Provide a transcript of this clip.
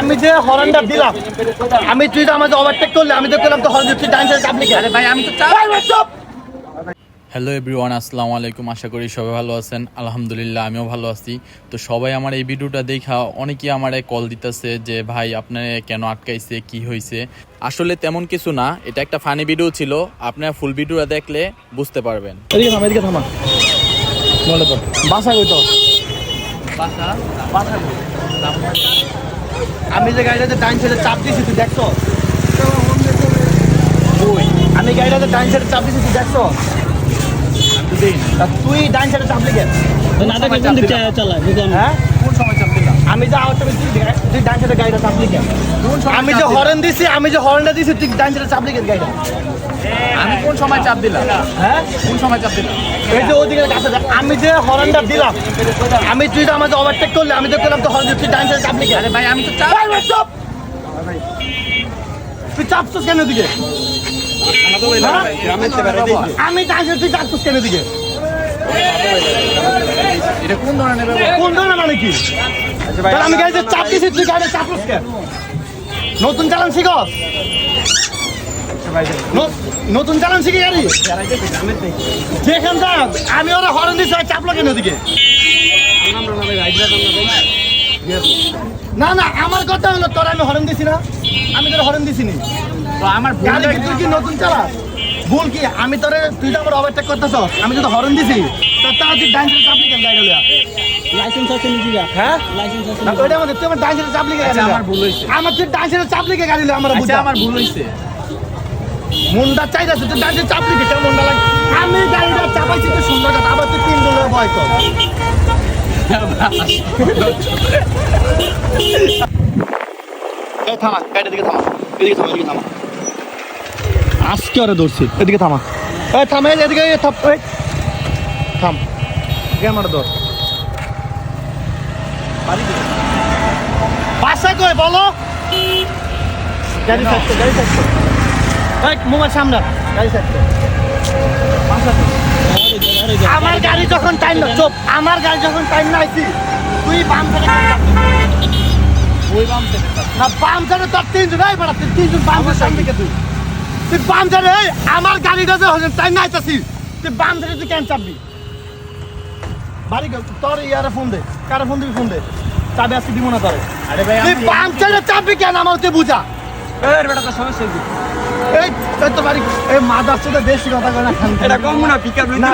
আমি যে হর্নটা দিলাম, আমি তুই তো আমাকে ওভারটেক করলে, আমি তো করলাম তো হর্ন দিচ্ছি ডান সাইডে চাপলি কেন? আরে ভাই আমি তো চুপ। হ্যালো এভরিওয়ান, আসসালামু আলাইকুম। আশা করি সবাই ভালো আছেন। আলহামদুলিল্লাহ আমিও ভালো আছি। তো সবাই আমার এই ভিডিওটা দেখা অনেকেই আমারে কল দিতেছে যে ভাই আপনার কেন আটকাইছে, কি হয়েছে। আসলে তেমন কিছু না, এটা একটা ফানি ভিডিও ছিল। আপনারা ফুল ভিডিওটা দেখলে বুঝতে পারবেন। এদিকে থামা, এদিকে থামা। বলে তো বাসা কই তো? বাসা বাসা কই? আমি যে গাড়িটাতে ডান সাইডে চাপ দিছি তুই দেখছো? ওই আমি গাড়িটাতে ডান সাইডে চাপ দিছি তুই দেখছো? তুই ডান সাইডে চাপলি কেন? হ্যাঁ কোন সময় চাপ দিলাম? আমি যে আওয়াজটা তুই ডান সাইডে গাড়িটা চাপলি কেন? আমি যে হর্ন দিছি, আমি যে হর্নটা দিছি তুই ডান সাইডে চাপলি কেন গাড়িটা? আমি কোন সময় চাপ দিলাম? হ্যাঁ কোন সময় চাপ দিলাম? এই যে ওদিকে কাছে আমি যে হর্নটা দিলাম, আমি তুই তো আমাকে ওভারটেক করলে, আমি তো করলাম তো হর্ন দিচ্ছি ডান সাইডে চাপলি কেন? আরে ভাই আমি তো চুপ। তুই চাপছিস কেন দিকে? আমি ডান সাইডে, তুই চাপছিস কেন দিকে? এটা কোন ধরনের ব্যাপার? কোন ধরনের মানে কি? তাহলে আমি গাড়িতে চাপ দিছি, তুই গাড়িতে চাপছিস কেন? নতুন চালান শিখস? নতুন চালান শিখে গাড়ি যেখান থাক, আমি ওরা হর্ন দিছি, চাপলো কেন দিকে? না না, আমার কথা হলো তোর আমি হর্ন দিছি না, আমি তোর হর্ন দিছি নি। তো আমার গাড়ি কি তুই কি নতুন চালাস? ভুল কি? আমি তোরে, তুই তো আমার ওভারটেক করতেছ, আমি যদি হর্ন দিছি তা তুই ডান সাইডে চাপলি কেন গাড়ি লইয়া? লাইসেন্স আছে নিজে হ্যাঁ লাইসেন্স আছে না, ওইটা আমাদের তুই আমার ডান সাইডে চাপলি কেন গাড়ি আচ্ছা, লইয়া? আমার ভুল হয়েছে। আমার তুই ডান সাইডে চাপলি কেন গাড়ি লইয়া? আমরা আচ্ছা, বুঝা আমার ভুল হয়েছে। মনটা চাইতেছে তুই ডান সাইডে চাপলি কেন? মনটা লাগে আমি গাড়িটা চাপাইছি, তুই সুন্দর কথা, আবার তুই 3 জনের ভয় কর। এই থামা, গাড়ির দিকে থামা, এদিকে থামা, এদিকে থামা। আজকে ওরা ধরছি, এদিকে থামা। এই থামা, এদিকে থাম, ক্যামেরা ধর। বাসা কই বলো? গাড়ি থাকতো, গাড়ি থাকতো। এই মোবাইল সামনে, গাড়ি থাকতো। আমার গাড়ি যখন টাইম না, চুপ, আমার গাড়ি যখন টাইম না আইছি, তুই বাম সাইডে ওই বাম থেকে চাপ। না, বাম সাইডে তোর 3 জন, এই বেটা তুই 3 জন বাম সাইডে সামনে কে তুই বাম সাইডে, এই আমার গাড়িটা যে হচ্ছে টাইম না আইতাছি, তুই বাম সাইডে তুই কেন চাপবি? বাড়ি গেল তোর ইয়ারে ফোন দে, কারে ফোন দিবি? ফোন দে, চাবি আজকে দিব না তোরে। আরে ভাই তুই বাম সাইডে চাপবি কেন? আমার তুই বুঝা। এর বেটা তো সমস্যা কি? এই তো বাড়ি, এই মাদার সাথে বেশি কথা কয় না, এটা কম না পিকআপ না